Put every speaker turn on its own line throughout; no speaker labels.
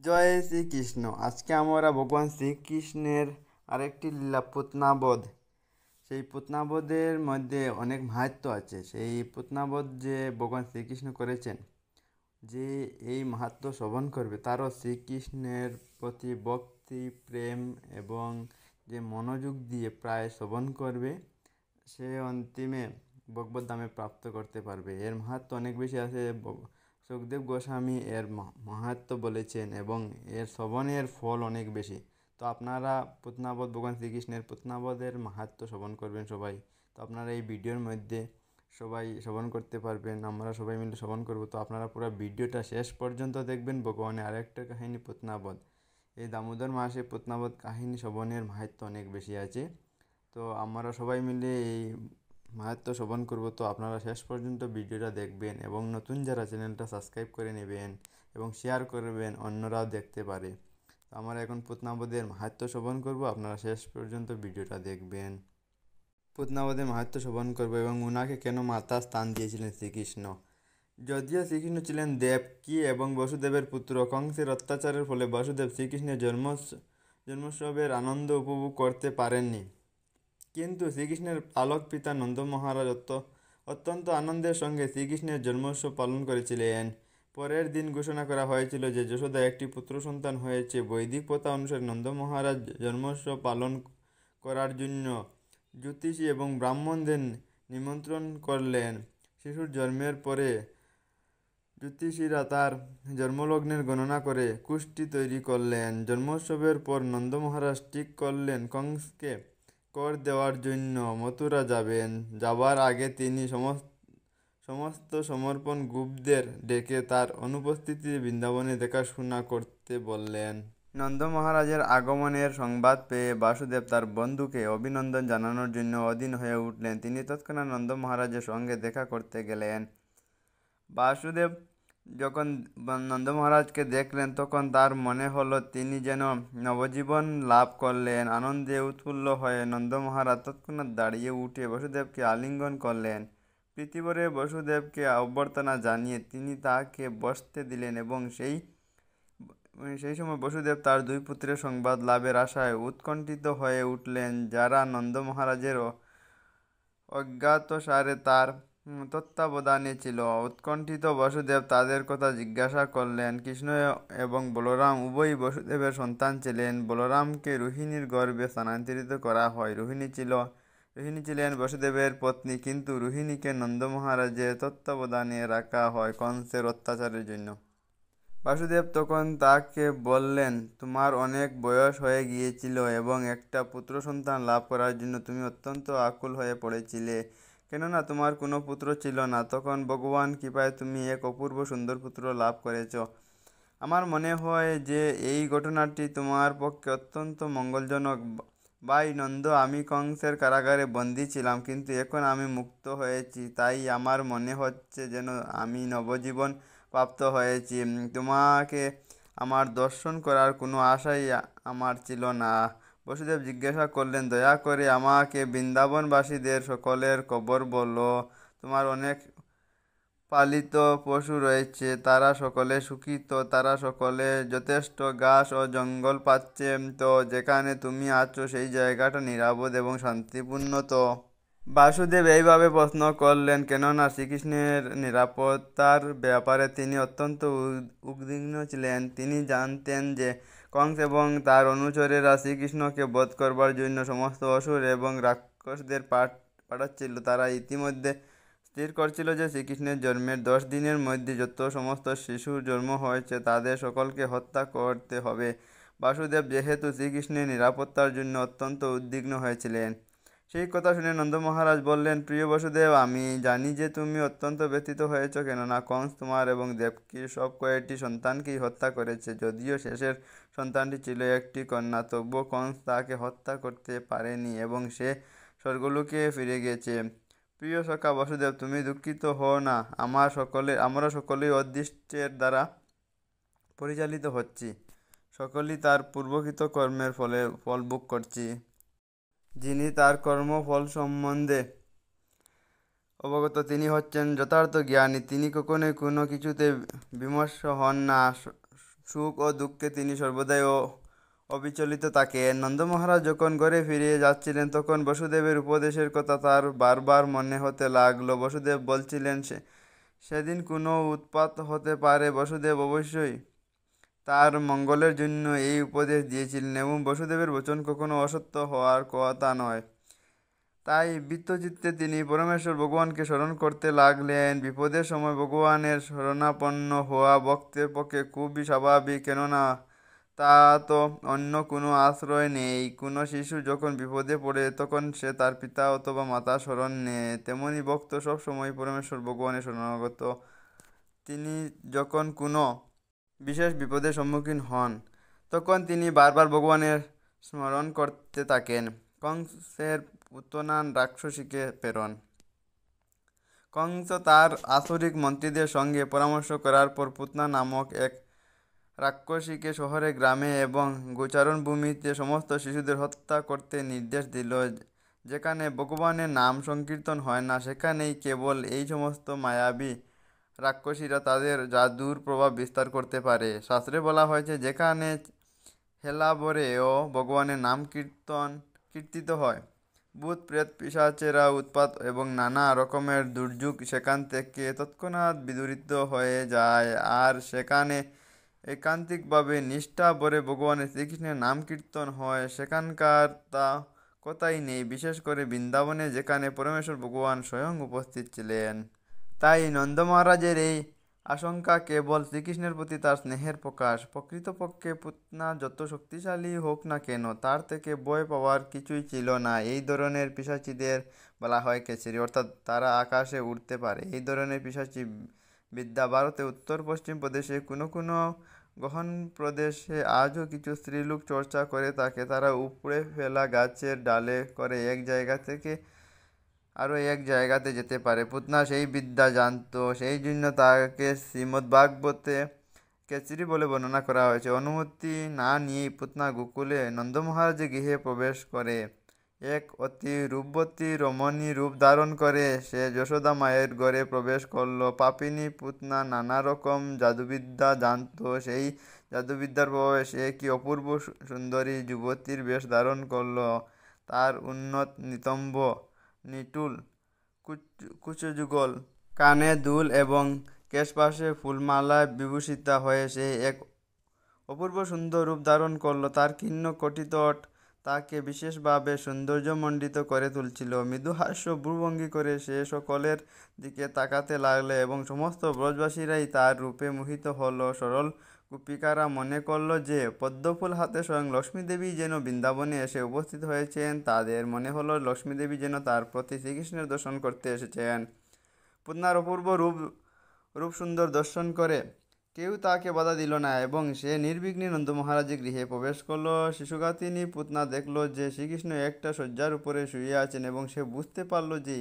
জয় শ্রীকৃষ্ণ। আজকে আমরা ভগবান শ্রীকৃষ্ণের আরেকটি লীলা পুতনাবধ। সেই পুতনাবধের মধ্যে অনেক মাহাত্ম্য আছে। সেই পুতনাবধ যে ভগবান শ্রীকৃষ্ণ করেছেন, যে এই মাহাত্ম্য শ্রবণ করবে তারও শ্রীকৃষ্ণের প্রতি ভক্তি প্রেম এবং যে মনোযোগ দিয়ে প্রায় শ্রবণ করবে, সে অন্তিমে ভগবত ধামে প্রাপ্ত করতে পারবে। এর মাহাত্ম্য অনেক বেশি আছে। সুখদেব গোস্বামী এর মাহাত্ম্য বলেছেন এবং এর শ্রবণের ফল অনেক বেশি। তো আপনারা পুতনাবধ, ভগবান শ্রীকৃষ্ণের পুতনাবধের মাহাত্ম্য শ্রবণ করবেন সবাই। তো আপনারা এই ভিডিওর মধ্যে সবাই শ্রবণ করতে পারবেন, আমরা সবাই মিলে শ্রবণ করব। তো আপনারা পুরো ভিডিওটা শেষ পর্যন্ত দেখবেন। ভগবানের আরেকটা কাহিনী পুতনাবধ। এই দামোদর মাসে পুতনাবধ কাহিনী শ্রবণের মাহাত্ম্য অনেক বেশি আছে। তো আমরা সবাই মিলে এই মাহাত্ম্য শ্রবণ করব। তো আপনারা শেষ পর্যন্ত ভিডিওটা দেখবেন এবং নতুন যারা চ্যানেলটা সাবস্ক্রাইব করে নেবেন এবং শেয়ার করবেন, অন্যরাও দেখতে পারে। তো আমরা এখন পুতনাবধের মাহাত্ম্য শ্রবণ করব, আপনারা শেষ পর্যন্ত ভিডিওটা দেখবেন। পুতনাবধের মাহাত্ম্য শ্রবণ করব এবং উনাকে কেন মাতা স্থান দিয়েছিলেন শ্রীকৃষ্ণ। যদিও শ্রীকৃষ্ণ ছিলেন দেবকী এবং বসুদেবের পুত্র, কংসের অত্যাচারের ফলে বসুদেব শ্রীকৃষ্ণের জন্মোৎসবের আনন্দ উপভোগ করতে পারেননি। কিন্তু শ্রীকৃষ্ণের পালক পিতা নন্দ মহারাজ অত্যন্ত আনন্দের সঙ্গে শ্রীকৃষ্ণের জন্মোৎসব পালন করেছিলেন। পরের দিন ঘোষণা করা হয়েছিল যে যশোদা একটি পুত্র সন্তান হয়েছে। বৈদিক প্রথা অনুসারে নন্দ মহারাজ জন্মোৎসব পালন করার জন্য জ্যোতিষী এবং ব্রাহ্মণদের নিমন্ত্রণ করলেন। শিশুর জন্মের পরে জ্যোতিষীরা তার জন্মলগ্নের গণনা করে কুষ্টি তৈরি করলেন। জন্মোৎসবের পর নন্দ মহারাজ ঠিক করলেন কংসকে কর দেওয়ার জন্য মথুরা যাবেন। যাবার আগে তিনি সমস্ত সমর্পণ গোপদের ডেকে তার অনুপস্থিতিতে বৃন্দাবনে দেখাশোনা করতে বললেন। নন্দ মহারাজের আগমনের সংবাদ পেয়ে বাসুদেব তার বন্ধুকে অভিনন্দন জানানোর জন্য অধীর হয়ে উঠলেন। তিনি তৎক্ষণাৎ নন্দ মহারাজের সঙ্গে দেখা করতে গেলেন। বাসুদেব যখন নন্দ মহারাজকে দেখলেন তখন তার মনে হলো তিনি যেন নবজীবন লাভ করলেন। আনন্দে উৎফুল্ল হয়ে নন্দ মহারাজ তৎক্ষণাৎ দাঁড়িয়ে উঠে বসুদেবকে আলিঙ্গন করলেন। প্রীতিভরে বসুদেবকে অভ্যর্থনা জানিয়ে তিনি তাকে বসতে দিলেন এবং সেই সময় বসুদেব তার দুই পুত্রের সংবাদ লাভের আশায় উৎকণ্ঠিত হয়ে উঠলেন, যারা নন্দ মহারাজের অজ্ঞাতসারে তার তত্ত্বাবধানে ছিল। উৎকণ্ঠিত বসুদেব তাদের কথা জিজ্ঞাসা করলেন। কৃষ্ণ এবং বলরাম উভয়ই বসুদেবের সন্তান ছিলেন। বলরামকে রোহিণীর গর্ভে স্থানান্তরিত করা হয়। রোহিণী ছিলেন বসুদেবের পত্নী, কিন্তু রোহিণীকে নন্দ মহারাজের তত্ত্বাবধানে রাখা হয় কংসের অত্যাচারের জন্য। বাসুদেব তখন তাকে বললেন, তোমার অনেক বয়স হয়ে গিয়েছিল এবং একটা পুত্র সন্তান লাভ করার জন্য তুমি অত্যন্ত আকুল হয়ে পড়েছিলে, কেননা তোমার কোনো পুত্র ছিল না। তখন ভগবান কৃপায় তুমি এক অপূর্ব সুন্দর পুত্র লাভ করেছ। আমার মনে হয় যে এই ঘটনাটি তোমার পক্ষে অত্যন্ত মঙ্গলজনক। ভাই নন্দ, আমি কংসের কারাগারে বন্দী ছিলাম, কিন্তু এখন আমি মুক্ত হয়েছি। তাই আমার মনে হচ্ছে যেন আমি নবজীবন প্রাপ্ত হয়েছি। তোমাকে আমার দর্শন করার কোনো আশাই আমার ছিল না। বসুদেব জিজ্ঞাসা করলেন, দয়া করে আমাকে বৃন্দাবনবাসীদের সকলের খবর বলো। তোমার অনেক পালিত পশু রয়েছে, তারা সকলে সুখী তো? তারা সকলে যথেষ্ট ঘাস ও জঙ্গল পাচ্ছে তো? যেখানে তুমি আছো সেই জায়গাটা নিরাপদ এবং শান্তিপূর্ণ তো? বাসুদেব এইভাবে প্রশ্ন করলেন কেননা শ্রীকৃষ্ণের নিরাপত্তার ব্যাপারে তিনি অত্যন্ত উদ্বিগ্ন ছিলেন। তিনি জানতেন যে কংস এবং তার অনুচরেরা শ্রীকৃষ্ণকে বধ করবার জন্য সমস্ত অসুর এবং রাক্ষসদের পাঠাচ্ছিল। তারা ইতিমধ্যে স্থির করছিল যে শ্রীকৃষ্ণের জন্মের 10 দিনের মধ্যে যত সমস্ত শিশুর জন্ম হয়েছে তাদের সকলকে হত্যা করতে হবে। বাসুদেব যেহেতু শ্রীকৃষ্ণের নিরাপত্তার জন্য অত্যন্ত উদ্বিগ্ন হয়েছিলেন। সেই কথা শুনে নন্দ মহারাজ বললেন, প্রিয় বসুদেব, আমি জানি যে তুমি অত্যন্ত ব্যথিত হয়েছ, কেননা কংস তোমার এবং দেবকীর সব কয়েকটি সন্তানকেই হত্যা করেছে। যদিও শেষের সন্তানটি ছিল একটি কন্যা, তবুও কংস তাকে হত্যা করতে পারেনি এবং সে স্বর্গলোকে ফিরে গেছে। প্রিয় সখা বসুদেব, তুমি দুঃখিত হও না। আমরা সকলেই অদৃষ্টের দ্বারা পরিচালিত হচ্ছি। সকলেই তার পূর্বকৃত কর্মের ফল ভোগ করছি। যিনি তার কর্মফল সম্বন্ধে অবগত তিনি হচ্ছেন যথার্থ জ্ঞানী। তিনি কখনোই কোনো কিছুতে বিমর্ষ হন না। সুখ ও দুঃখে তিনি সর্বদাই অবিচলিত থাকেন। নন্দ মহারাজ যখন ঘরে ফিরে যাচ্ছিলেন তখন বসুদেবের উপদেশের কথা তার বারবার মনে হতে লাগলো। বসুদেব বলছিলেন সেদিন কোনো উৎপাত হতে পারে। বসুদেব অবশ্যই তার মঙ্গলের জন্য এই উপদেশ দিয়েছিলেন এবং বসুদেবের বচন কখনো অসত্য হওয়ার কথা নয়। তাই বৃত্তচিত্তে তিনি পরমেশ্বর ভগবানকে স্মরণ করতে লাগলেন। বিপদের সময় ভগবানের শরণাপন্ন হওয়া ভক্তের পক্ষে খুবই স্বাভাবিক, কেননা তা তো অন্য কোনো আশ্রয় নেই। কোনো শিশু যখন বিপদে পড়ে তখন সে তার পিতা অথবা মাতা শরণ নেয়, তেমনি ভক্ত সব সময় পরমেশ্বর ভগবানের শরণাগত। তিনি যখন কোনো বিশেষ বিপদের সম্মুখীন হন তখন তিনি বারবার ভগবানের স্মরণ করতে থাকেন। কংসের পুতনা রাক্ষসীকে প্রেরণ। কংস তার আসরিক মন্ত্রীদের সঙ্গে পরামর্শ করার পর পুতনা নামক এক রাক্ষসীকে শহরে, গ্রামে এবং গোচারণ ভূমিতে সমস্ত শিশুদের হত্যা করতে নির্দেশ দিল। যেখানে ভগবানের নাম সংকীর্তন হয় না সেখানেই কেবল এই সমস্ত মায়াবী রাক্ষসীরা তাদের জাদুর প্রভাব বিস্তার করতে পারে। শাস্ত্রে বলা হয়েছে যেখানে হেলাবরেও ভগবানের নাম কীর্তিত হয়, ভূত প্রেত পিশাচেরা উৎপাত এবং নানা রকমের দুর্যোগ সেখান থেকে তৎক্ষণাৎ বিদূরিত হয়ে যায়। আর সেখানে একান্তিকভাবে নিষ্ঠা ভরে ভগবানের শ্রীকৃষ্ণের নাম কীর্তন হয় সেখানকার তা কথাই নেই, বিশেষ করে বৃন্দাবনে যেখানে পরমেশ্বর ভগবান স্বয়ং উপস্থিত ছিলেন। তাই নন্দ মহারাজের এই আশঙ্কা কেবল শ্রীকৃষ্ণের প্রতি তার স্নেহের প্রকাশ। প্রকৃতপক্ষে পুতনা যত শক্তিশালী হোক না কেন তার থেকে ভয় পাওয়ার কিছুই ছিল না। এই ধরনের পিশাচীদের বলা হয় কেচরি, অর্থাৎ তারা আকাশে উড়তে পারে। এই ধরনের পিশাচী বিদ্যা ভারতে উত্তর পশ্চিম প্রদেশে কোনো কোনো গহন প্রদেশে আজও কিছু স্ত্রীলোক চর্চা করে থাকে। তারা উপড়ে ফেলা গাছের ডালে করে এক জায়গা থেকে আরও এক জায়গাতে যেতে পারে। পুতনা সেই বিদ্যা জানত, সেই জন্য তাকে শ্রীমদ্ভাগবতে কেচরি বলে বর্ণনা করা হয়েছে। অনুমতি না নিয়েই পুতনা গোকুলে নন্দ মহারাজের গৃহে প্রবেশ করে। এক অতি রূপবতী রমণী রূপ ধারণ করে সে যশোদা মায়ের ঘরে প্রবেশ করলো। পাপিনী পুতনা নানা রকম জাদুবিদ্যা জানত। সেই জাদুবিদ্যার প্রভাবে সে কি অপূর্ব সুন্দরী যুবতীর বেশ ধারণ করলো। তার উন্নত নিতম্ব, নিটুল কুচযুগল, কানে দুল এবং কেশপাশে ফুলমালায় বিভূষিতা হয়ে সে এক অপূর্ব সুন্দর রূপ ধারণ করল। তার কীর্ণ কটিতট তাকে বিশেষভাবে সৌন্দর্যমণ্ডিত করে তুলছিল। মৃদু হাস্য ভ্রুভঙ্গি করে সে সকলের দিকে তাকাতে লাগলো এবং সমস্ত ব্রজবাসীরাই তার রূপে মোহিত হলো। সরল গোপিকারা মনে করল যে পদ্মফুল হাতে স্বয়ং লক্ষ্মীদেবী যেন বৃন্দাবনে এসে উপস্থিত হয়েছেন। তাদের মনে হলো লক্ষ্মীদেবী যেন তার প্রতি শ্রীকৃষ্ণের দর্শন করতে এসেছেন। পুতনার অপূর্ব রূপ সুন্দর দর্শন করে কেউ তাকে বাধা দিল না এবং সে নির্বিঘ্নে নন্দ মহারাজের গৃহে প্রবেশ করল। শিশুঘাতিনী পুতনা দেখল যে শ্রীকৃষ্ণ একটা শয্যার উপরে শুয়ে আছেন এবং সে বুঝতে পারল যে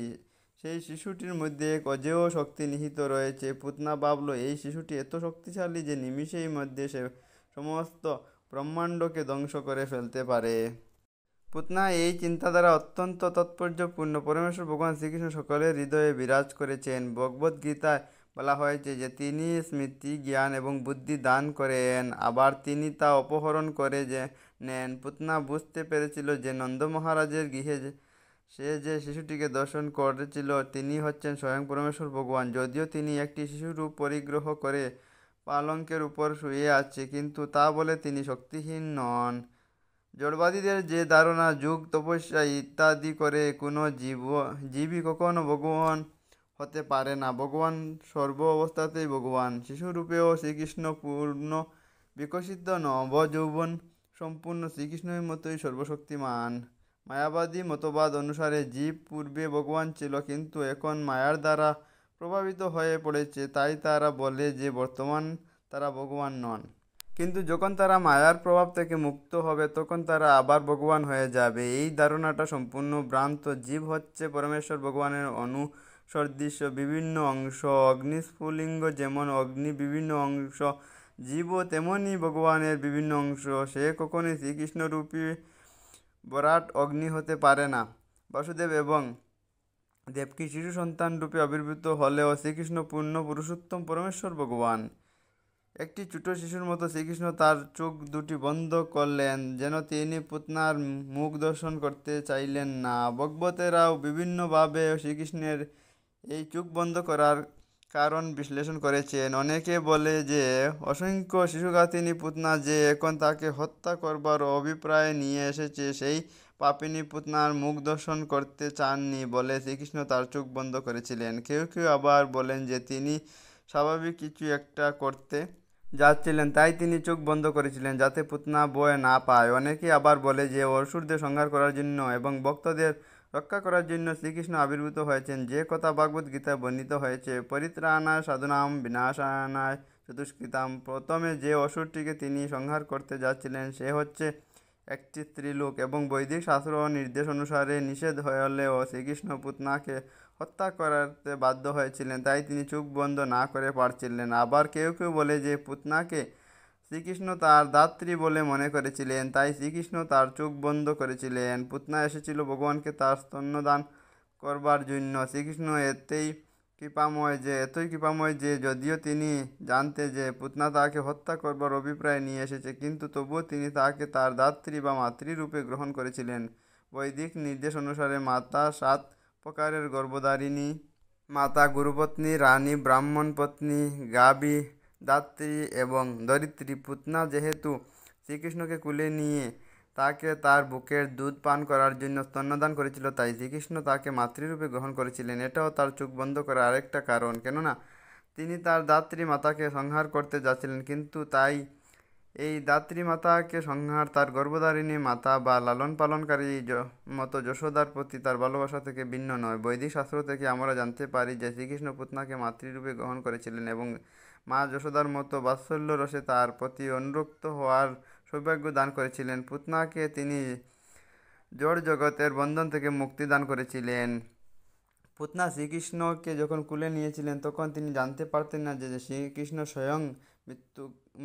সেই শিশুটির মধ্যে এক অজেয় শক্তি নিহিত রয়েছে। পুতনা ভাবল এই শিশুটি এত শক্তিশালী যে নিমিষেই মধ্যে সে সমস্ত ব্রহ্মাণ্ডকে ধ্বংস করে ফেলতে পারে। পুতনা এই চিন্তাধারা অত্যন্ত তাৎপর্যপূর্ণ। পরমেশ্বর ভগবান শ্রীকৃষ্ণ সকলের হৃদয়ে বিরাজ করেছেন। ভগবদ্গীতায় বলা হয়েছে যে তিনি স্মৃতি, জ্ঞান এবং বুদ্ধি দান করেন, আবার তিনি তা অপহরণ করে নেন। পুতনা বুঝতে পেরেছিল যে নন্দ মহারাজের গৃহে সে যে শিশুটিকে দর্শন করেছিল তিনি হচ্ছেন স্বয়ং পরমেশ্বর ভগবান। যদিও তিনি একটি শিশুরূপ পরিগ্রহ করে পালঙ্কের উপর শুয়ে আছে, কিন্তু তা বলে তিনি শক্তিহীন নন। জড়বাদীদের যে ধারণা যোগ, তপস্যা ইত্যাদি করে কোনো জীবই কখনো ভগবান হতে পারে না। ভগবান সর্ব অবস্থাতেই ভগবান। শিশুরূপেও শ্রীকৃষ্ণ পূর্ণ বিকশিত নব যৌবন সম্পূর্ণ শ্রীকৃষ্ণের মতোই সর্বশক্তিমান। মায়াবাদী মতবাদ অনুসারে জীব পূর্বে ভগবান ছিল কিন্তু এখন মায়ার দ্বারা প্রভাবিত হয়ে পড়েছে, তাই তারা বলে যে বর্তমান তারা ভগবান নন। কিন্তু যখন তারা মায়ার প্রভাব থেকে মুক্ত হবে তখন তারা আবার ভগবান হয়ে যাবে। এই ধারণাটা সম্পূর্ণ ভ্রান্ত। জীব হচ্ছে পরমেশ্বর ভগবানের অনুসদৃশ্য বিভিন্ন অংশ। অগ্নিস্ফুলিঙ্গ যেমন অগ্নি বিভিন্ন অংশ, জীবও তেমনি ভগবানের বিভিন্ন অংশ। সে কখনোই শ্রীকৃষ্ণরূপী বরাট অগ্নি হতে পারে না। বাসুদেব এবং দেবকী শিশু সন্তান রূপে আবির্ভূত হলেও শ্রীকৃষ্ণ পূর্ণ পুরুষোত্তম পরমেশ্বর ভগবান। একটি ছোট শিশুর মতো শ্রীকৃষ্ণ তার চোখ দুটি বন্ধ করলেন, যেন তিনি পুতনার মুখ দর্শন করতে চাইলেন না। ভগবতেরাও বিভিন্নভাবে শ্রীকৃষ্ণের এই চোখ বন্ধ করার কারণ বিশ্লেষণ করেছেন। অনেকে বলে যে অসংখ্য শিশুঘাতিনী পুতনা যে এখন তাকে হত্যা করবার অভিপ্রায় নিয়ে এসেছে, সেই পাপিনী পুতনার মুখ দর্শন করতে চাননি বলে শ্রীকৃষ্ণ তার চোখ বন্ধ করেছিলেন। কেউ কেউ আবার বলেন যে তিনি স্বাভাবিক কিছু একটা করতে যাচ্ছিলেন, তাই তিনি চোখ বন্ধ করেছিলেন যাতে পুতনা ভয় না পায়। অনেকে আবার বলে যে অসুরদের সংহার করার জন্য এবং ভক্তদের রক্ষা করার জন্য শ্রীকৃষ্ণ আবির্ভূত হয়েছেন, যে কথা ভাগবত গীতায় বর্ণিত হয়েছে, পরিত্রাণায় সাধুনাম বিনাশানায় চতুষ্কৃতাম। প্রথমে যে অসুরটিকে তিনি সংহার করতে যাচ্ছিলেন সে হচ্ছে একটি স্ত্রীলোক, এবং বৈদিক শাস্ত্র নির্দেশ অনুসারে নিষেধ হলেও শ্রীকৃষ্ণ পুতনাকে হত্যা করাতে বাধ্য হয়েছিলেন, তাই তিনি চোখ বন্ধ না করে পারছিলেন। আবার কেউ কেউ বলে যে পুতনাকে শ্রীকৃষ্ণ তার দাত্রী বলে মনে করেছিলেন, তাই শ্রীকৃষ্ণ তার চোখ বন্ধ করেছিলেন। পুতনা এসেছিল ভগবানকে তার স্তন্যদান করবার জন্য। শ্রীকৃষ্ণ এতই কৃপাময় যে যদিও তিনি জানতে যে পুতনা তাকে হত্যা করবার অভিপ্রায় নিয়ে এসেছে, কিন্তু তবুও তিনি তাকে তার দাত্রী বা মাতৃরূপে গ্রহণ করেছিলেন। বৈদিক নির্দেশ অনুসারে মাতা 7 প্রকারের গর্ভধারিণী: মাতা, গুরুপত্নী, রানী, ব্রাহ্মণ পত্নী, গাভী, দাত্রী এবং ধরিত্রী। পুতনা যেহেতু শ্রীকৃষ্ণকে কুলে নিয়ে তাকে তার বুকের দুধ পান করার জন্য স্তন্যদান করেছিল, তাই শ্রীকৃষ্ণ তাকে মাতৃরূপে গ্রহণ করেছিলেন। এটাও তার চোখ বন্ধ করার আরেকটা কারণ, কেননা তিনি তার দাত্রী মাতাকে সংহার করতে যাচ্ছিলেন, কিন্তু তাই এই দাত্রী মাতাকে সংহার তার গর্ভধারিণী মাতা বা লালন পালনকারী মতো যশোদার প্রতি তার ভালোবাসা থেকে ভিন্ন নয়। বৈদিক শাস্ত্র থেকে আমরা জানতে পারি যে শ্রীকৃষ্ণ পুতনাকে মাতৃরূপে গ্রহণ করেছিলেন এবং মা যশোদার মতো বাৎসল্য রসে তার প্রতি অনুরক্ত হওয়ার সৌভাগ্য দান করেছিলেন। পুতনাকে তিনি জড় জগতের বন্ধন থেকে মুক্তি দান করেছিলেন। পুতনা শ্রীকৃষ্ণকে যখন কুলে নিয়েছিলেন তখন তিনি জানতে পারতেন না যে শ্রীকৃষ্ণ স্বয়ং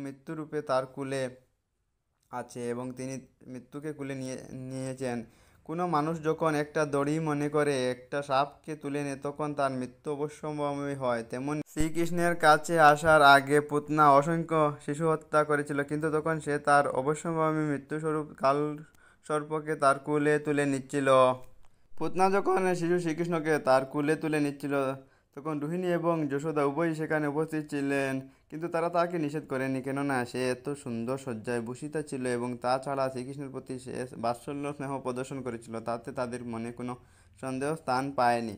মৃত্যুরূপে তার কুলে আছে এবং তিনি মৃত্যুকে কুলে নিয়েছেন। কোনো মানুষ যখন একটা দড়ি মনে করে একটা সাপকে তুলে নেয় তখন তার মৃত্যু অবশ্যম্ভাবী হয়, তেমন শ্রীকৃষ্ণের কাছে আসার আগে পুতনা অসংখ্য শিশু হত্যা করেছিল, কিন্তু তখন সে তার অবশ্যম্ভাবী মৃত্যুস্বরূপ কালসর্পকে তার কুলে তুলে নিচ্ছিল। পুতনা যখন শিশু শ্রীকৃষ্ণকে তার কুলে তুলে নিচ্ছিল তখন রোহিণী এবং যশোদা উভয়ই সেখানে উপস্থিত ছিলেন, কিন্তু তারা তাকে নিষেধ করেনি, কেননা সে এত সুন্দর সজ্জায় ভূষিতা ছিল এবং তাছাড়া শ্রীকৃষ্ণের প্রতি সে বাৎসল্য স্নেহ প্রদর্শন করেছিল, তাতে তাদের মনে কোনো সন্দেহ স্থান পায়নি।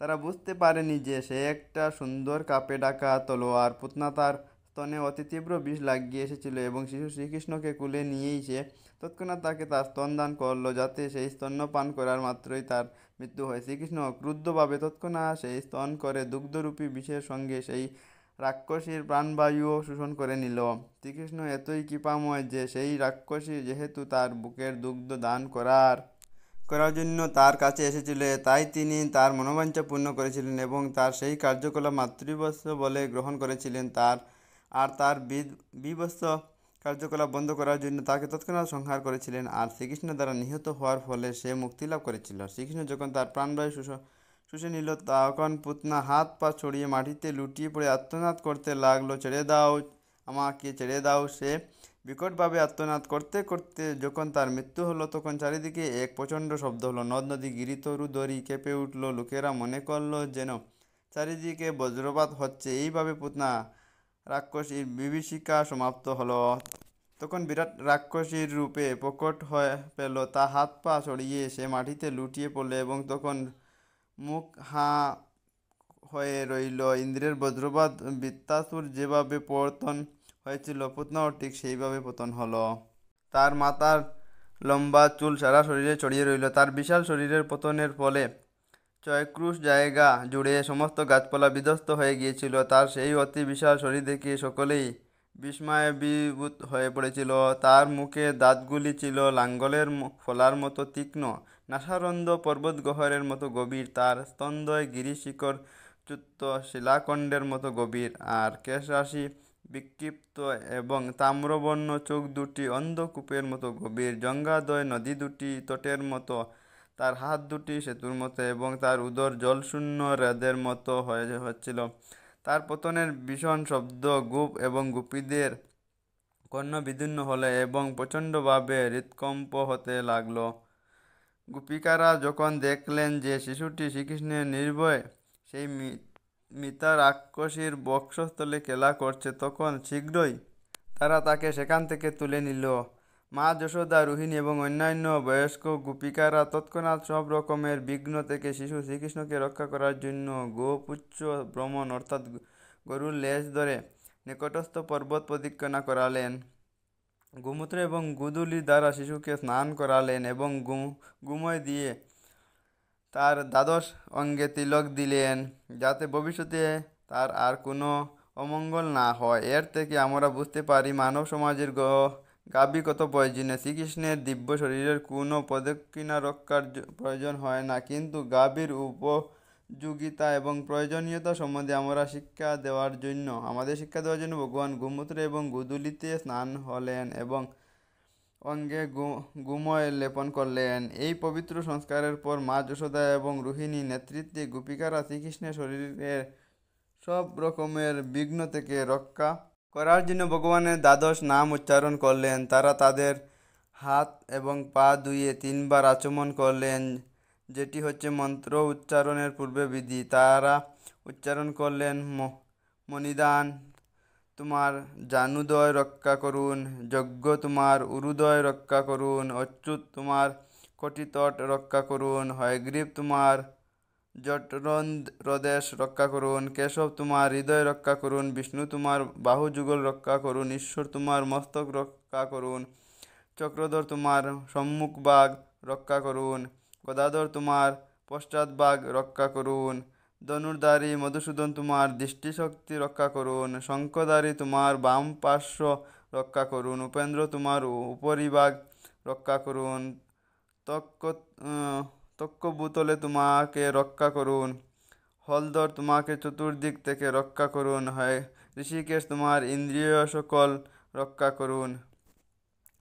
তারা বুঝতে পারেনি যে সে একটা সুন্দর কাপে ঢাকা তলোয়ার। পুতনা তার স্তনে অতি তীব্র বিষ লাগিয়ে এসেছিল এবং শিশু শ্রীকৃষ্ণকে কুলে নিয়েই সে তৎক্ষণাৎ তাকে তার স্তন দান করলো, যাতে সেই স্তন্য পান করার মাত্রই তার মৃত্যু হয়। শ্রীকৃষ্ণ ক্রুদ্ধভাবে তৎক্ষণাৎ সেই স্তন করে দুগ্ধরূপী বিষের সঙ্গে সেই রাক্ষসীর প্রাণবায়ুও শোষণ করে নিল। শ্রীকৃষ্ণ এতই কৃপাময় যে সেই রাক্ষসী যেহেতু তার বুকের দুগ্ধ দান করার জন্য তার কাছে এসেছিল, তাই তিনি তার মনোবাঞ্ছা পূর্ণ করেছিলেন এবং তার সেই কার্যকলাপ মাতৃবৎস বলে গ্রহণ করেছিলেন। তার বিবৎস কার্যকলাপ বন্ধ করার জন্য তাকে তৎক্ষণাৎ সংহার করেছিলেন, আর শ্রীকৃষ্ণ দ্বারা নিহত হওয়ার ফলে সে মুক্তিলাভ করেছিল। শ্রীকৃষ্ণ যখন তার প্রাণবায়ু শুষে নিল তখন পুতনা হাত পা ছড়িয়ে মাটিতে লুটিয়ে পড়ে আর্তনাদ করতে লাগলো, ছেড়ে দাও, আমাকে ছেড়ে দাও। সে বিকটভাবে আর্তনাদ করতে করতে যখন তার মৃত্যু হলো তখন চারিদিকে এক প্রচণ্ড শব্দ হলো, নদ নদী গিরিতরু দড়ি কেঁপে উঠল। লোকেরা মনে করলো যেন চারিদিকে বজ্রপাত হচ্ছে। এইভাবে পুতনা রাক্ষসীর বিভীষিকা সমাপ্ত হলো। তখন বিরাট রাক্ষসীর রূপে প্রকট হয়ে পেল, তা হাত পা ছড়িয়ে সে মাটিতে লুটিয়ে পড়ল এবং তখন মুখ হাঁ হয়ে রইল। ইন্দ্রের বজ্রপাত বৃত্তাসুর যেভাবে পতন হয়েছিল, পুতনাও ঠিক সেইভাবে পতন হলো। তার মাথার লম্বা চুল সারা শরীরে ছড়িয়ে রইল। তার বিশাল শরীরের পতনের ফলে 6 ক্রোশ জায়গা জুড়ে সমস্ত গাছপালা বিধ্বস্ত হয়ে গিয়েছিল। তার সেই অতি বিশাল শরীর দেখে সকলেই বিস্ময়াভিভূত হয়ে পড়েছিল। তার মুখে দাঁতগুলি ছিল লাঙ্গলের ফলার মতো তীক্ষ্ণ, নাসারন্ধ্র পর্বতগহ্বরের মতো গভীর, তার স্তনদ্বয় গিরিশিখর চ্যুত শিলাখণ্ডের মতো গভীর, আর কেশরাশি বিক্ষিপ্ত, এবং তাম্রবর্ণ চোখ দুটি অন্ধকূপের মতো গভীর, জঙ্ঘাদয় নদী দুটি তটের মতো, তার হাত দুটি সেতুর মতো এবং তার উদর জলশূন্য হ্রদের মতো হচ্ছিল। তার পতনের ভীষণ শব্দ গোপ এবং গোপীদের কর্ণ বিদীর্ণ হলে এবং প্রচণ্ডভাবে হৃৎকম্প হতে লাগলো। গোপিকারা যখন দেখলেন যে শিশুটি শ্রীকৃষ্ণের নির্ভয়ে সেই মিতা রাক্ষসীর বক্ষস্থলে খেলা করছে, তখন শীঘ্রই তারা তাকে সেখান থেকে তুলে নিল। মা যশোদা, রোহিণী এবং অন্যান্য বয়স্ক গোপিকারা তৎক্ষণাৎ সব রকমের বিঘ্ন থেকে শিশু শ্রীকৃষ্ণকে রক্ষা করার জন্য গোপুচ্ছ ভ্রমণ অর্থাৎ গরুর লেজ ধরে নিকটস্থ পর্বত প্রদক্ষিণা করালেন। গোমূত্র এবং গোধূলি দ্বারা শিশুকে স্নান করালেন এবং গোময় দিয়ে তার দ্বাদশ অঙ্গে তিলক দিলেন, যাতে ভবিষ্যতে তার আর কোনো অমঙ্গল না হয়। এর থেকে আমরা বুঝতে পারি মানব সমাজের গাভী কত প্রয়োজনীয়। শ্রীকৃষ্ণের দিব্য শরীরের কোনো প্রদক্ষিণা রক্ষার প্রয়োজন হয় না, কিন্তু গাভীর উপযোগিতা এবং প্রয়োজনীয়তা সম্বন্ধে আমাদের শিক্ষা দেওয়ার জন্য ভগবান গোমূত্র এবং গোধূলিতে স্নান হলেন এবং অঙ্গে গোময় লেপন করলেন। এই পবিত্র সংস্কারের পর মা যশোদা এবং রোহিণী নেতৃত্বে গোপিকারা শ্রীকৃষ্ণের শরীরের সব রকমের বিঘ্ন থেকে রক্ষা করার জন্য ভগবানের দ্বাদশ নাম উচ্চারণ করলেন। তারা তাদের হাত এবং পা ধুয়ে 3 বার আচমন করলেন, যেটি হচ্ছে মন্ত্র উচ্চারণের পূর্বে বিধি। তারা উচ্চারণ করলেন, মণিদান তোমার জানুদয় রক্ষা করুন, যজ্ঞ তোমার উরুদয় রক্ষা করুন, অচ্যুত তোমার কটিতট রক্ষা করুন, হয়গ্রীব তোমার জঠরদেশ রক্ষা করুন, কেশব তোমার হৃদয় রক্ষা করুন, বিষ্ণু তোমার বাহুযুগল রক্ষা করুন, ঈশ্বর তোমার মস্তক রক্ষা করুন, চক্রধর তোমার সম্মুখ ভাগ রক্ষা করুন, গদাধর তোমার পশ্চাৎভাগ রক্ষা করুন, ধনুর্ধারী মধুসূদন তোমার দৃষ্টিশক্তি রক্ষা করুন, শঙ্খধারী তোমার বাম পার্শ্ব রক্ষা করুন, উপেন্দ্র তোমার উপরিভাগ রক্ষা করুন, তক্কভূতলে তোমাকে রক্ষা করুন, হলধর তোমাকে চতুর্দিক থেকে রক্ষা করুন, হয় ঋষিকেশ তোমার ইন্দ্রিয় সকল রক্ষা করুন,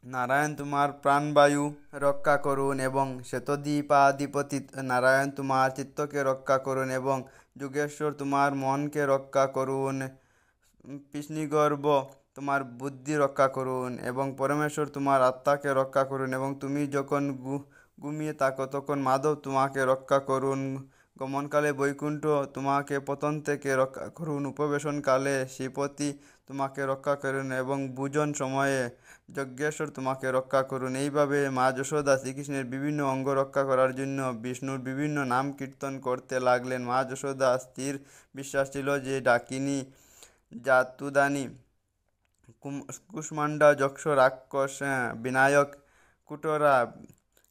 নারায়ণ তোমার প্রাণবায়ু রক্ষা করুন এবং শ্বেতদ্বীপাধিপতি নারায়ণ তোমার চিত্তকে রক্ষা করুন এবং যুগেশ্বর তোমার মনকে রক্ষা করুন, কৃষ্ণগর্ভ তোমার বুদ্ধি রক্ষা করুন এবং পরমেশ্বর তোমার আত্মাকে রক্ষা করুন এবং তুমি যখন ঘুমিয়ে থাকো তখন মাধব তোমাকে রক্ষা করুন, গমনকালে বৈকুণ্ঠ তোমাকে পতন থেকে রক্ষা করুন, উপবেশনকালে শ্রীপতি তোমাকে রক্ষা করুন এবং ভোজন সময়ে যজ্ঞেশ্বর তোমাকে রক্ষা করুন। এইভাবে মা যশোদা শ্রীকৃষ্ণের বিভিন্ন অঙ্গ রক্ষা করার জন্য বিষ্ণুর বিভিন্ন নাম কীর্তন করতে লাগলেন। মা যশোদা স্থির বিশ্বাস ছিল যে ডাকিনী, জাতুদানী, কুষ্মাণ্ডা, যক্ষ, রাক্ষস, বিনায়ক, কুটরা,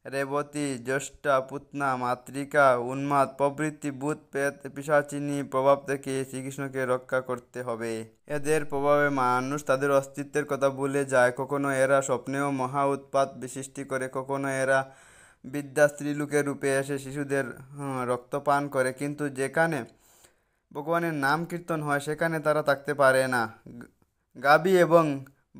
রেবতী, জ্যেষ্ঠা, পুতনা, মাতৃকা, উন্মাদ প্রভৃতি ভূত প্রেত পিশাচিনী প্রভাব থেকে শ্রীকৃষ্ণকে রক্ষা করতে হবে। এদের প্রভাবে মানুষ তাদের অস্তিত্বের কথা ভুলে যায়। কখনো এরা স্বপ্নেও মহা উৎপাত সৃষ্টি করে, কখনো এরা বিদ্যা স্ত্রীলোকের রূপে এসে শিশুদের রক্তপান করে, কিন্তু যেখানে ভগবানের নাম কীর্তন হয় সেখানে তারা থাকতে পারে না। গাভী এবং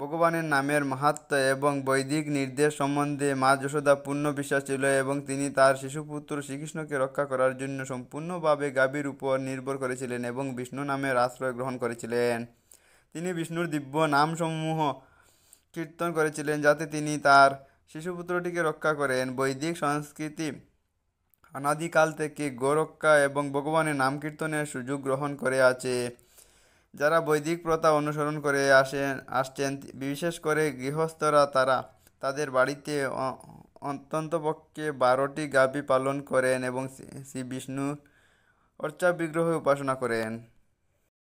ভগবানের নামের মাহাত্ম্য এবং বৈদিক নির্দেশ সম্বন্ধে মা যশোদা পূর্ণ বিশ্বাস ছিল এবং তিনি তার শিশুপুত্র শ্রীকৃষ্ণকে রক্ষা করার জন্য সম্পূর্ণভাবে গাভীর উপর নির্ভর করেছিলেন এবং বিষ্ণু নামের আশ্রয় গ্রহণ করেছিলেন। তিনি বিষ্ণুর দিব্য নামসমূহ কীর্তন করেছিলেন যাতে তিনি তার শিশুপুত্রটিকে রক্ষা করেন। বৈদিক সংস্কৃতি অনাদিকাল থেকে গোরক্ষা এবং ভগবানের নাম কীর্তনের সুযোগ গ্রহণ করে আছে। যারা বৈদিক প্রথা অনুসরণ করে আসছেন, বিশেষ করে গৃহস্থরা, তারা তাদের বাড়িতে অন্ততপক্ষে 12টি গাভী পালন করেন এবং শ্রী বিষ্ণুর অর্চা বিগ্রহে উপাসনা করেন।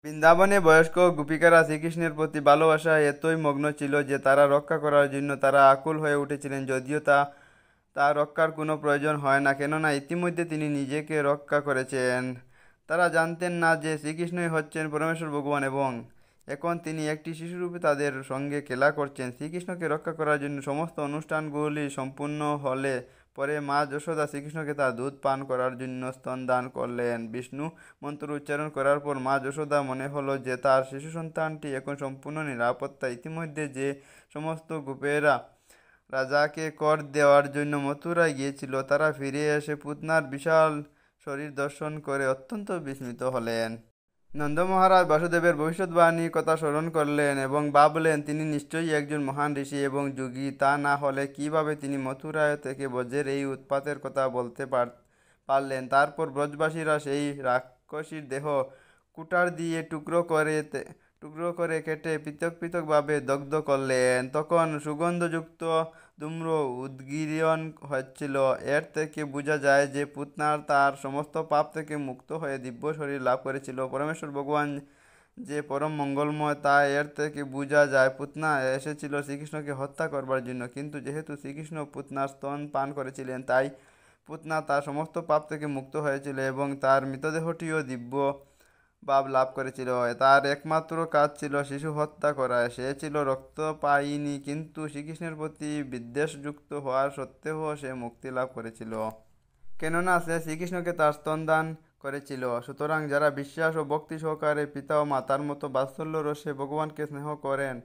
বৃন্দাবনে বয়স্ক গোপিকারা শ্রীকৃষ্ণের প্রতি ভালোবাসায় এতই মগ্ন ছিল যে তারা রক্ষা করার জন্য তারা আকুল হয়ে উঠেছিলেন, যদিও তা রক্ষার কোনো প্রয়োজন হয় না, কেননা ইতিমধ্যে তিনি নিজেকে রক্ষা করেছেন। তারা জানতেন না যে শ্রীকৃষ্ণই হচ্ছেন পরমেশ্বর ভগবান এবং এখন তিনি একটি শিশুরূপে তাদের সঙ্গে খেলা করছেন। শ্রীকৃষ্ণকে রক্ষা করার জন্য সমস্ত অনুষ্ঠানগুলি সম্পূর্ণ হলে পরে মা যশোদা শ্রীকৃষ্ণকে তার দুধ পান করার জন্য স্তন দান করলেন। বিষ্ণু মন্ত্র উচ্চারণ করার পর মা যশোদা মনে হলো যে তার শিশু সন্তানটি এখন সম্পূর্ণ নিরাপত্তা। ইতিমধ্যে যে সমস্ত গোপেরা রাজাকে কর দেওয়ার জন্য মথুরায় গিয়েছিল, তারা ফিরে এসে পুতনার বিশাল শরীর দর্শন করে অত্যন্ত বিস্মিত হলেন। নন্দ মহারাজ বাসুদেবের ভবিষ্যৎবাণীর কথা স্মরণ করলেন এবং ভাবলেন তিনি নিশ্চয়ই একজন মহান ঋষি এবং যোগী। তা না হলে কিভাবে তিনি মথুরায় থেকে বজ্রের এই উৎপাতের কথা বলতে পারলেন। তারপর ব্রজবাসীরা সেই রাক্ষসীর দেহ কুঠার দিয়ে টুকরো করে কেটে পৃথক পৃথকভাবে দগ্ধ করলেন। তখন সুগন্ধযুক্ত ধূম্র উদ্গীরণ হচ্ছিল। এর থেকে বোঝা যায় যে পুতনার তার সমস্ত পাপ থেকে মুক্ত হয়ে দিব্য শরীর লাভ করেছিল। পরমেশ্বর ভগবান যে পরম মঙ্গলময় তা এর থেকে বোঝা যায়। পুতনা এসেছিল শ্রীকৃষ্ণকে হত্যা করবার জন্য, কিন্তু যেহেতু শ্রীকৃষ্ণ পুতনার স্তন পান করেছিলেন তাই পুতনা তার সমস্ত পাপ থেকে মুক্ত হয়েছিল এবং তার মৃতদেহটিও দিব্য ভাব লাভ করেছিল। তার একমাত্র কাজ ছিল শিশু হত্যা করা। সে ছিল রক্ত পায়নি, কিন্তু শ্রীকৃষ্ণের প্রতি বিদ্বেষযুক্ত হওয়ার সত্ত্বেও সে মুক্তি লাভ করেছিল, কেননা সে শ্রীকৃষ্ণকে তার স্তন দান করেছিল। সুতরাং যারা বিশ্বাস ও ভক্তি সহকারে পিতা ও মাতার মতো বাৎসল্য রসে ভগবানকে স্নেহ করেন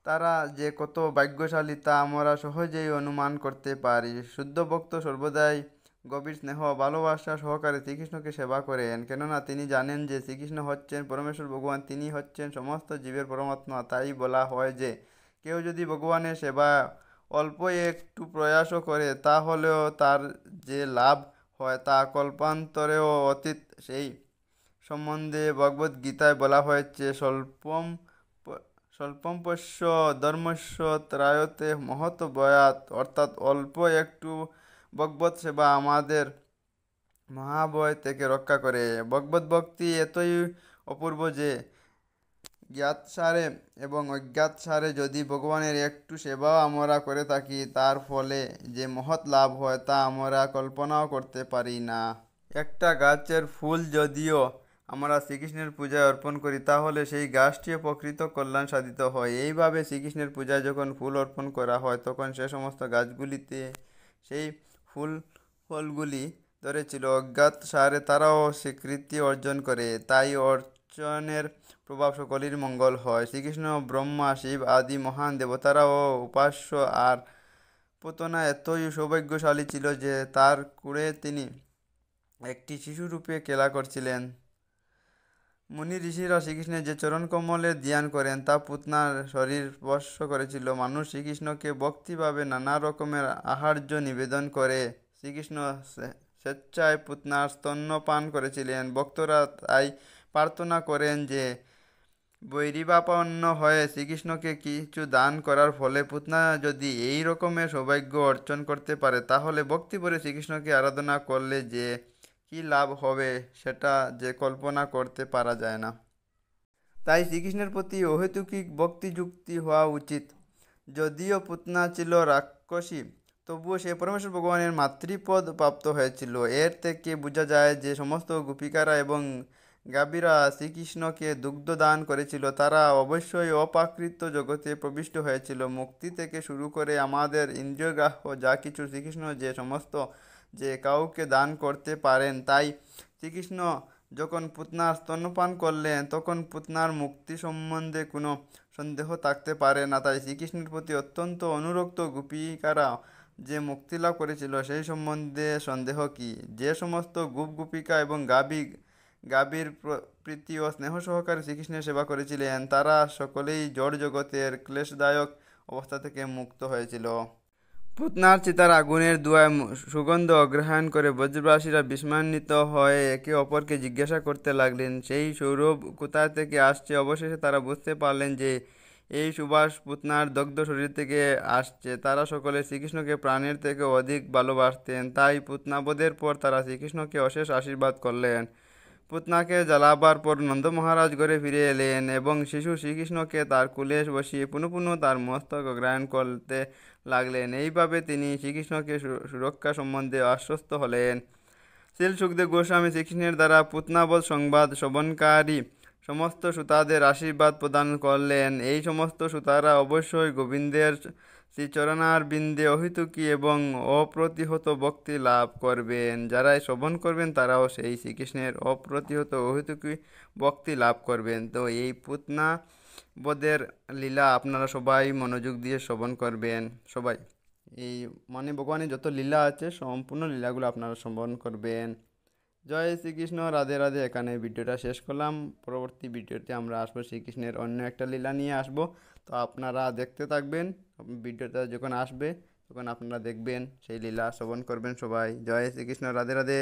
তারা যে কত ভাগ্যশালী তা আমরা সহজেই অনুমান করতে পারি। শুদ্ধ ভক্ত সর্বদাই গভীর স্নেহ ও ভালোবাসা সহকারে শ্রীকৃষ্ণকে সেবা করেন, কেননা তিনি জানেন যে শ্রীকৃষ্ণ হচ্ছেন পরমেশ্বর ভগবান, তিনি হচ্ছেন সমস্ত জীবের পরমাত্মা। তাই বলা হয় যে কেউ যদি ভগবানের সেবা অল্প একটু প্রয়াসও করে তাহলেও তার যে লাভ হয় তা কল্পান্তরেও অতীত। সেই সম্বন্ধে ভগবদ্গীতায় বলা হয়েছে স্বল্পম্পস্য ধর্মস্য ত্রায়তে মহৎ বয়াত, অর্থাৎ অল্প একটু ভগবত সেবা আমাদের মহাভয় থেকে রক্ষা করে। ভগবত ভক্তি এতই অপূর্ব যে জ্ঞাতসারে এবং অজ্ঞাতসারে যদি ভগবানের একটু সেবাও আমরা করে থাকি তার ফলে যে মহৎ লাভ হয় তা আমরা কল্পনাও করতে পারি না। একটা গাছের ফুল যদিও আমরা শ্রীকৃষ্ণের পূজায় অর্পণ করি তাহলে সেই গাছটিও প্রকৃত কল্যাণ সাধিত হয়। এইভাবে শ্রীকৃষ্ণের পূজায় যখন ফুল অর্পণ করা হয় তখন সে সমস্ত গাছগুলিতে সেই ফলগুলি ধরেছিল। অজ্ঞাত সারে তারাও স্বীকৃতি অর্জন করে, তাই অর্চনের প্রভাব সকলের মঙ্গল হয়। শ্রীকৃষ্ণ ব্রহ্মা শিব আদি মহান দেবতারাও উপাস্য। আর পুতনা এতই সৌভাগ্যশালী ছিল যে তার কুড়ে তিনি একটি শিশুরূপে খেলা করছিলেন। মুনি ঋষিরা শ্রীকৃষ্ণের যে চরণ কমলের ধ্যান করেন তা পুতনার শরীর স্পর্শ করেছিল। মানুষ শ্রীকৃষ্ণকে ভক্তিভাবে নানা রকমের আহার্য নিবেদন করে শ্রীকৃষ্ণ স্বেচ্ছায় পুতনার স্তন্যপান করেছিলেন। ভক্তরা তাই প্রার্থনা করেন যে বৈরীভাপন্ন হয়ে শ্রীকৃষ্ণকে কিছু দান করার ফলে পুতনা যদি এই রকমের সৌভাগ্য অর্জন করতে পারে তাহলে ভক্তিভরে শ্রীকৃষ্ণকে আরাধনা করলে যে কী লাভ হবে সেটা যে কল্পনা করতে পারা যায় না। তাই শ্রীকৃষ্ণের প্রতি অহেতুকিক ভক্তিযুক্তি হওয়া উচিত। যদিও পুতনা ছিল রাক্ষসী তবুও সে পরমেশ্বর ভগবানের মাতৃপদ প্রাপ্ত হয়েছিল। এর থেকে বোঝা যায় যে সমস্ত গোপিকারা এবং গাভীরা শ্রীকৃষ্ণকে দুগ্ধ দান করেছিল তারা অবশ্যই অপ্রাকৃত জগতে প্রবিষ্ট হয়েছিল। মুক্তি থেকে শুরু করে আমাদের ইন্দ্রিয়গ্রাহ্য যা কিছু শ্রীকৃষ্ণ যে কাউকে দান করতে পারেন। তাই শ্রীকৃষ্ণ যখন পুতনার স্তন্যপান করলেন তখন পুতনার মুক্তি সম্বন্ধে কোনো সন্দেহ থাকতে পারে না। তাই শ্রীকৃষ্ণের প্রতি অত্যন্ত অনুরক্ত গোপিকারা যে মুক্তি লাভ করেছিল সেই সম্বন্ধে সন্দেহ কি? যে সমস্ত গোপিকা এবং গাভীর প্রীতি ও স্নেহ সহকারে শ্রীকৃষ্ণের সেবা করেছিলেন তারা সকলেই জড় জগতের ক্লেশদায়ক অবস্থা থেকে মুক্ত হয়েছিল। পুতনার চিতার আগুনের ধোঁয়ায় সুগন্ধ অগ্রহণ করে ব্রজবাসীরা বিস্ময়ান্বিত হয়ে একে অপরকে জিজ্ঞাসা করতে লাগলেন সেই সৌরভ কোথা থেকে আসছে। অবশেষে তারা বুঝতে পারলেন যে এই সুবাস পুতনার দগ্ধ শরীর থেকে আসছে। তারা সকলে শ্রীকৃষ্ণকে প্রাণের থেকে অধিক ভালোবাসতেন, তাই পুতনাবধের পর তারা শ্রীকৃষ্ণকে অশেষ আশীর্বাদ করলেন। পুতনাকে জ্বালাবার পর নন্দ মহারাজ ঘরে ফিরে এলেন এবং শিশু শ্রীকৃষ্ণকে তার কুলে বসিয়ে পুনঃ পুনঃ তার মস্তক গ্রহণ করতে লাগলেন। এইভাবে তিনি শ্রীকৃষ্ণকে সুরক্ষা সম্বন্ধে আশ্বস্ত হলেন। শ্রীল সুখদেব গোস্বামী শ্রীকৃষ্ণের দ্বারা পুতনাবধ সংবাদ শ্রবণকারী সমস্ত শ্রোতাদের আশীর্বাদ প্রদান করলেন। এই সমস্ত শ্রোতারা অবশ্যই গোবিন্দের শ্রীচরণারবিন্দে অহেতুকী এবং অপ্রতিহত ভক্তি লাভ করবেন। যারাই শ্রবণ করবেন তারাও সেই শ্রীকৃষ্ণের অপ্রতিহত অহেতুকী ভক্তি লাভ করবেন। তো এই পুতনা বধের লীলা আপনারা সবাই মনোযোগ দিয়ে শ্রবণ করবেন। সবাই এই ভগবানের যত লীলা আছে সম্পূর্ণ লীলাগুলো আপনারা শ্রবণ করবেন। জয় শ্রীকৃষ্ণ, রাধে রাধে। এখানে ভিডিওটা শেষ করলাম। পরবর্তী ভিডিওতে আমরা আসবো শ্রীকৃষ্ণের অন্য একটা লীলা নিয়ে আসবো। তো আপনারা দেখতে থাকবেন। ভিডিওটা যখন আসবে তখন আপনারা দেখবেন, সেই লীলা শ্রবণ করবেন সবাই। জয় শ্রীকৃষ্ণ, রাধে রাধে।